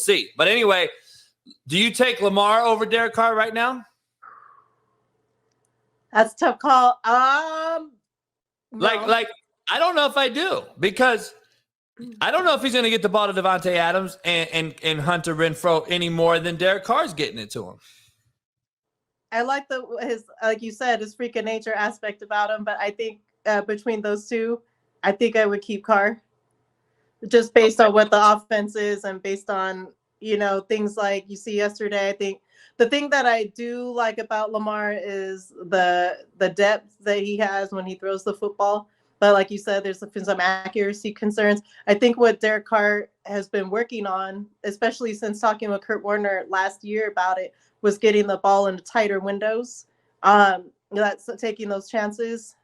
see. But anyway, do you take Lamar over Derek Carr right now? That's a tough call. No. Like I don't know if I do, because I don't know if he's going to get the ball to Davante Adams and Hunter Renfrow any more than Derek Carr's getting it to him. I like his, like you said, his freak of nature aspect about him, but I think between those two, I think I would keep Carr, just based on what the offense is and based on, things like you see yesterday. I think the thing that I do like about Lamar is the depth that he has when he throws the football. But like you said, there's some accuracy concerns. I think what Derek Carr has been working on, especially since talking with Kurt Warner last year about it, was getting the ball into tighter windows. That's taking those chances,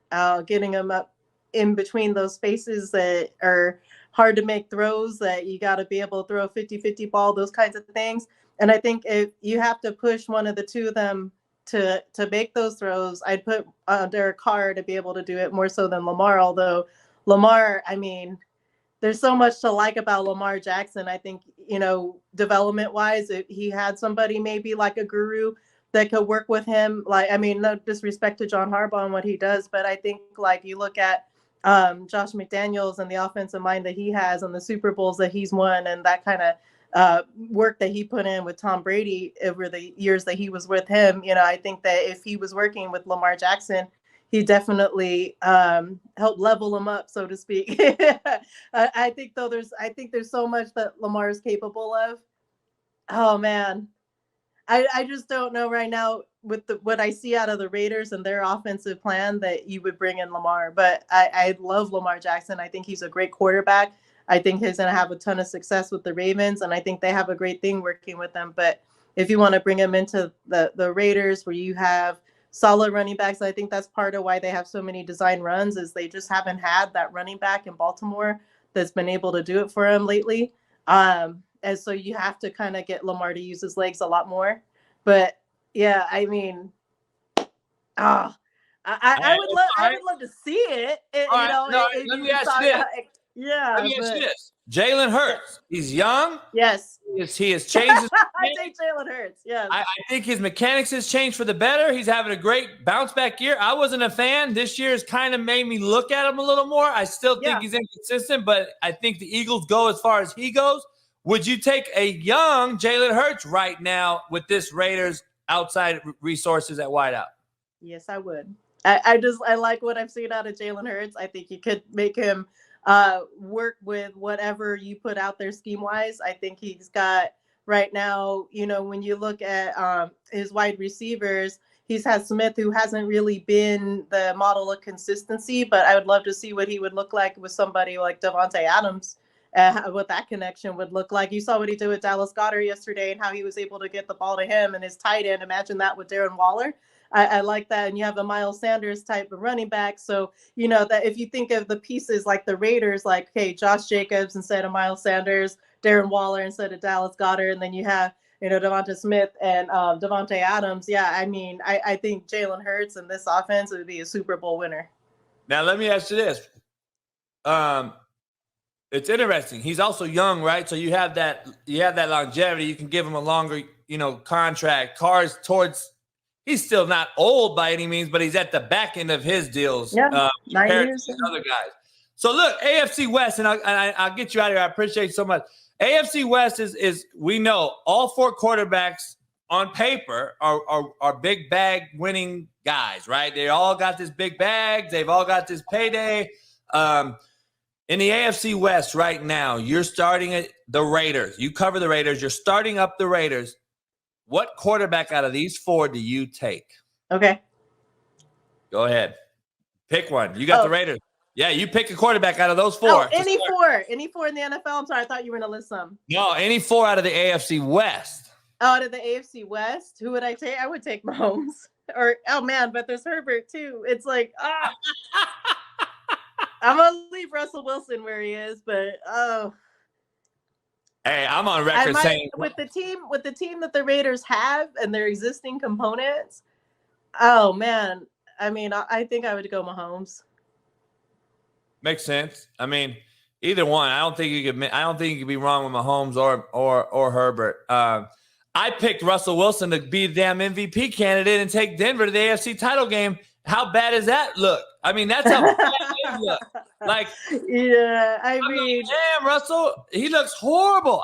getting them up in between those spaces that are hard to make throws, that you got to be able to throw a 50-50 ball, those kinds of things. And I think if you have to push one of the two of them to make those throws, I'd put Derek Carr to be able to do it more so than Lamar. Although Lamar, I mean, there's so much to like about Lamar Jackson. I think, development wise, if he had somebody maybe like a guru that could work with him. Like, I mean, no disrespect to John Harbaugh and what he does, but I think like you look at Josh McDaniels and the offensive mind that he has and the Super Bowls that he's won and that kind of work that he put in with Tom Brady over the years that he was with him. I think that if he was working with Lamar Jackson, he definitely helped level him up, so to speak. I think there's so much that Lamar is capable of. Oh man, I just don't know right now with what I see out of the Raiders and their offensive plan that you would bring in Lamar. But I love Lamar Jackson. I think he's a great quarterback. I think he's going to have a ton of success with the Ravens, and I think they have a great thing working with them. But if you want to bring him into the Raiders, where you have solid running backs, I think that's part of why they have so many design runs, is they just haven't had that running back in Baltimore that's been able to do it for him lately. And so you have to kind of get Lamar to use his legs a lot more. But yeah, I mean, I would love to see it. Let me ask you this. Let me ask you this. Jalen Hurts, he's young. Yes. He has changed his I think Jalen Hurts, yes. I think his mechanics has changed for the better. He's having a great bounce back year. I wasn't a fan. This year has kind of made me look at him a little more. I still think he's inconsistent, but I think the Eagles go as far as he goes. Would you take a young Jalen Hurts right now with this Raiders outside resources at wideout? Yes, I would. I like what I've seen out of Jalen Hurts. I think you could make him work with whatever you put out there scheme-wise. I think he's got right now, when you look at his wide receivers, he's had Smith, who hasn't really been the model of consistency, but I would love to see what he would look like with somebody like Davante Adams. What that connection would look like. You saw what he did with Dallas Goedert yesterday and how he was able to get the ball to him and his tight end. Imagine that with Darren Waller. I like that. And you have a Miles Sanders type of running back. So, that if you think of the pieces like the Raiders, like, hey, Josh Jacobs instead of Miles Sanders, Darren Waller instead of Dallas Goedert, and then you have, Devonta Smith and Davante Adams. Yeah, I mean, I think Jalen Hurts and this offense would be a Super Bowl winner. Now, let me ask you this. It's interesting. He's also young, right? So you have that longevity. You can give him a longer, contract. Carr's he's still not old by any means, but he's at the back end of his deals. Yeah, 9 years. To other guys. So look, AFC West, and I'll get you out of here. I appreciate you so much. AFC West is we know all 4 quarterbacks on paper are big bag winning guys, right? They all got this big bag. They've all got this payday. In the AFC West right now, you're starting at the Raiders. You cover the Raiders. You're starting up the Raiders. What quarterback out of these 4 do you take? Okay. Go ahead. Pick one. You got the Raiders. Yeah, you pick a quarterback out of those 4. Oh, any 4 in the NFL? I'm sorry, I thought you were going to list some. No, any 4 out of the AFC West. Oh, out of the AFC West? Who would I take? I would take Mahomes. But there's Herbert too. It's like, I'm going to leave Russell Wilson where he is, but hey, I'm on record saying with the team that the Raiders have and their existing components, oh man, I mean, I think I would go Mahomes. Makes sense. I mean, Either one. I don't think you could be wrong with Mahomes or Herbert. I picked Russell Wilson to be the damn MVP candidate and take Denver to the AFC title game. How bad does that look? I mean, that's how bad it look. Like, yeah, I mean, damn, Russell, he looks horrible.